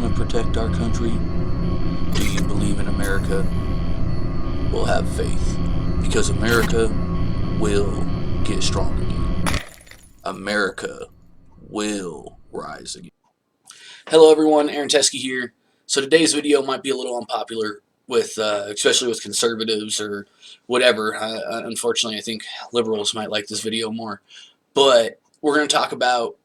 to protect our country? Do you believe in America? Well, have faith, because America will get strong again. America will rise again. Hello everyone, Aaron Teskey here. So today's video might be a little unpopular with, especially with conservatives or whatever. Unfortunately, I think liberals might like this video more. But we're going to talk about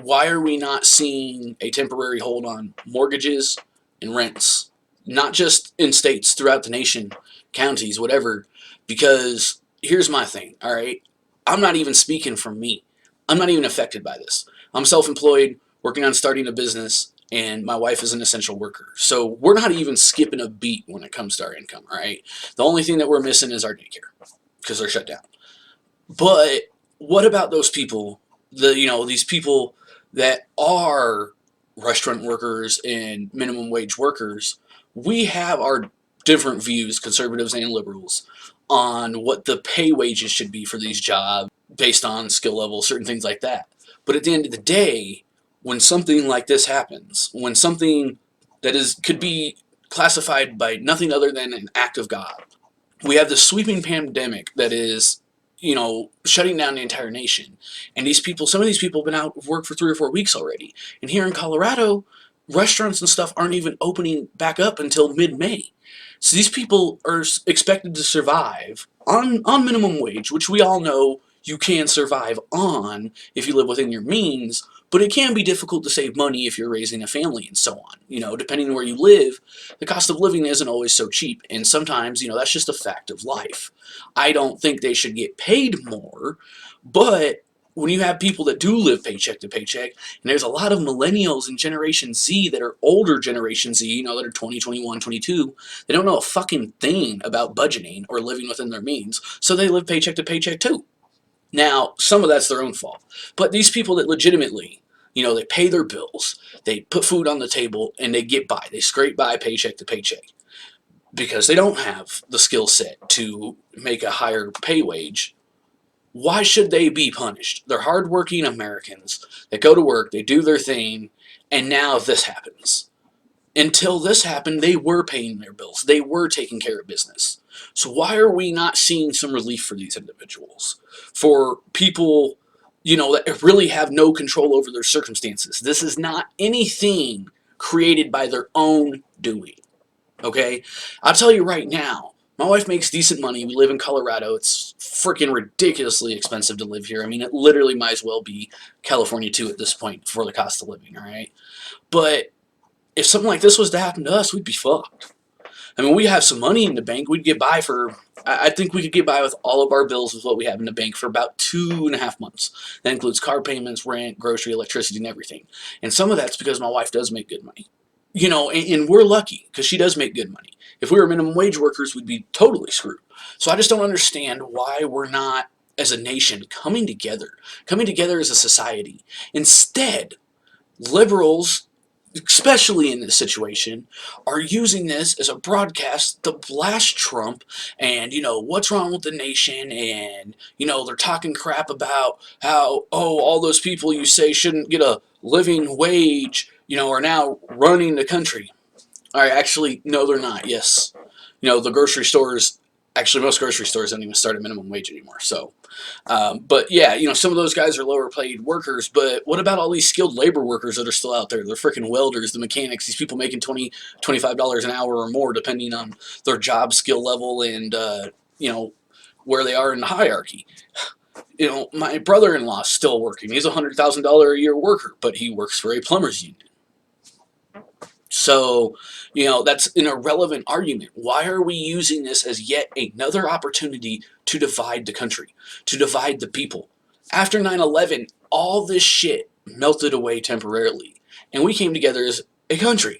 why are we not seeing a temporary hold on mortgages and rents, not just in states, throughout the nation, counties, whatever. Because here's my thing, all right? I'm not even speaking from me. I'm not even affected by this. I'm self-employed, working on starting a business, and my wife is an essential worker. So we're not even skipping a beat when it comes to our income, all right? The only thing that we're missing is our daycare because they're shut down. But what about those people, these people that are restaurant workers and minimum wage workers? We have our different views, conservatives and liberals, on what the pay wages should be for these jobs based on skill level, certain things like that. But at the end of the day, when something like this happens, when something that could be classified by nothing other than an act of God, we have the sweeping pandemic that is, shutting down the entire nation. And these people, some of these people have been out of work for 3 or 4 weeks already. And here in Colorado, restaurants and stuff aren't even opening back up until mid-May. So these people are expected to survive on minimum wage, which we all know you can survive on if you live within your means, but it can be difficult to save money if you're raising a family and so on. Depending on where you live, the cost of living isn't always so cheap, and sometimes, that's just a fact of life. I don't think they should get paid more, but when you have people that do live paycheck to paycheck, and there's a lot of millennials and Generation Z that are older Generation Z, that are 20, 21, 22, they don't know a fucking thing about budgeting or living within their means, so they live paycheck to paycheck too. Now, some of that's their own fault, but these people that legitimately, they pay their bills, they put food on the table, and they get by, they scrape by paycheck to paycheck, because they don't have the skill set to make a higher pay wage. Why should they be punished? They're hardworking Americans that go to work, they do their thing, and now this happens. Until this happened, they were paying their bills. They were taking care of business. So why are we not seeing some relief for these individuals? For people, that really have no control over their circumstances. This is not anything created by their own doing. Okay? I'll tell you right now, my wife makes decent money. We live in Colorado. It's freaking ridiculously expensive to live here. I mean, it literally might as well be California too at this point for the cost of living, all right? But if something like this was to happen to us, we'd be fucked. I mean, we have some money in the bank. We'd get by I think we could get by with all of our bills with what we have in the bank for about 2.5 months. That includes car payments, rent, grocery, electricity, and everything. And some of that's because my wife does make good money. And we're lucky because she does make good money. If we were minimum wage workers, we'd be totally screwed. So I just don't understand why we're not, as a nation, coming together as a society. Instead, liberals, especially in this situation, are using this as a broadcast to blast Trump and, what's wrong with the nation, and, they're talking crap about how, all those people you say shouldn't get a living wage, are now running the country. All right, actually, no, they're not. Yes. The grocery stores, actually, most grocery stores don't even start at minimum wage anymore. So, but yeah, some of those guys are lower paid workers, but what about all these skilled labor workers that are still out there? They're freaking welders, the mechanics, these people making $20, $25 an hour or more, depending on their job skill level and, where they are in the hierarchy. My brother-in-law is still working. He's a $100,000 a year worker, but he works for a plumber's union. So, that's an irrelevant argument. Why are we using this as yet another opportunity to divide the country, to divide the people? After 9/11, all this shit melted away temporarily, and we came together as a country,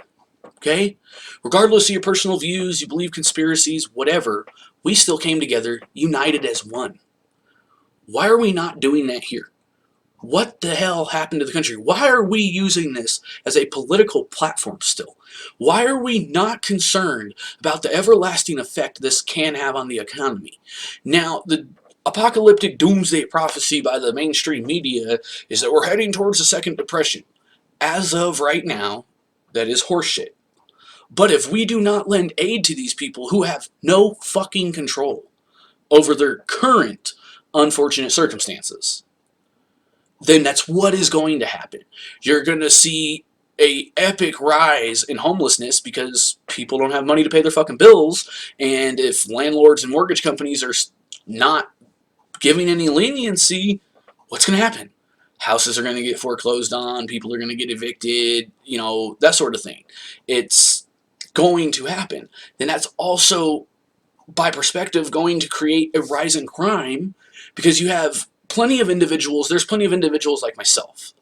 okay? Regardless of your personal views, you believe conspiracies, whatever, we still came together, united as one. Why are we not doing that here? What the hell happened to the country? Why are we using this as a political platform still? Why are we not concerned about the everlasting effect this can have on the economy? Now, the apocalyptic doomsday prophecy by the mainstream media is that we're heading towards a second depression. As of right now, That is horseshit. But if we do not lend aid to these people who have no fucking control over their current unfortunate circumstances, then that's what is going to happen. You're going to see a epic rise in homelessness because people don't have money to pay their fucking bills, and if landlords and mortgage companies are not giving any leniency, what's going to happen? Houses are going to get foreclosed on, people are going to get evicted, that sort of thing. It's going to happen. Then that's also, by perspective, going to create a rise in crime because you have there's plenty of individuals like myself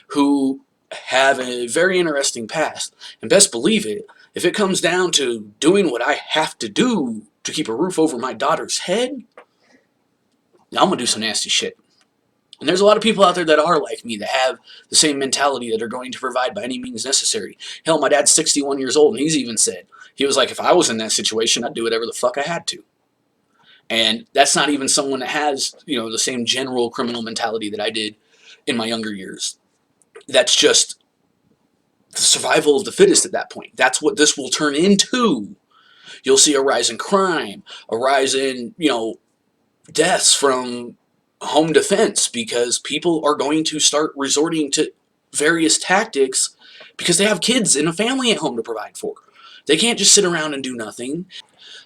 who have a very interesting past, and best believe it, if it comes down to doing what I have to do to keep a roof over my daughter's head, I'm gonna do some nasty shit. And there's a lot of people out there that are like me, that have the same mentality, that are going to provide by any means necessary. Hell, my dad's 61 years old, and he's even said, he was like, if I was in that situation, I'd do whatever the fuck I had to. And that's not even someone that has, the same general criminal mentality that I did in my younger years. That's just the survival of the fittest at that point. That's what this will turn into. You'll see a rise in crime, a rise in, deaths from home defense, because people are going to start resorting to various tactics because they have kids and a family at home to provide for. They can't just sit around and do nothing.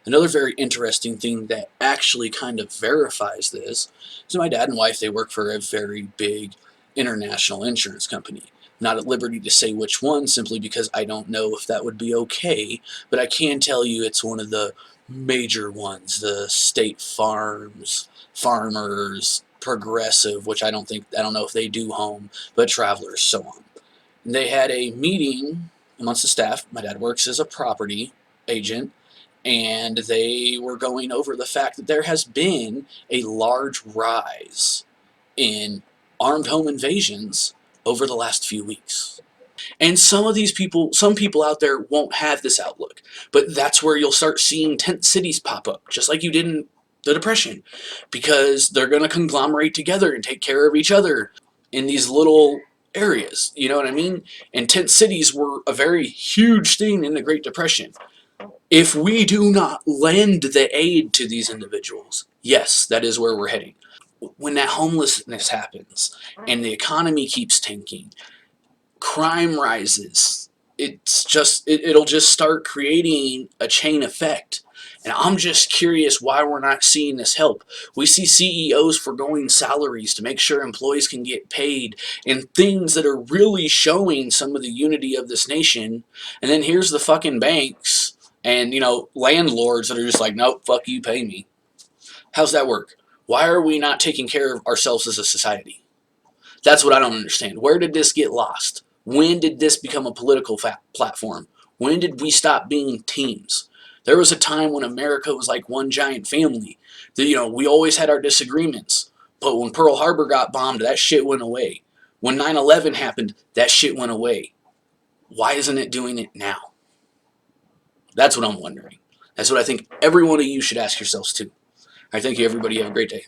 Another very interesting thing that actually kind of verifies this is my dad and wife, they work for a very big international insurance company. Not at liberty to say which one, simply because I don't know if that would be okay, but I can tell you it's one of the major ones, the State Farms, Farmers, Progressive, which I don't know if they do home, but Travelers, so on. And they had a meeting amongst the staff. My dad works as a property agent, and they were going over the fact that there has been a large rise in armed home invasions over the last few weeks. And some people out there won't have this outlook, but that's where you'll start seeing tent cities pop up, just like you did in the Depression, because they're going to conglomerate together and take care of each other in these little areas, you know what I mean? And tent cities were a very huge thing in the Great Depression. If we do not lend the aid to these individuals, yes, that is where we're heading. When that homelessness happens and the economy keeps tanking, crime rises, it'll just start creating a chain effect. And I'm just curious why we're not seeing this help. We see CEOs foregoing salaries to make sure employees can get paid, and things that are really showing some of the unity of this nation. And then here's the fucking banks and, landlords that are just like, nope, fuck you, pay me. How's that work? Why are we not taking care of ourselves as a society? That's what I don't understand. Where did this get lost? When did this become a political platform? When did we stop being teams? There was a time when America was like one giant family. We always had our disagreements. But when Pearl Harbor got bombed, that shit went away. When 9/11 happened, that shit went away. Why isn't it doing it now? That's what I'm wondering. That's what I think every one of you should ask yourselves too. I thank you, everybody. Have a great day.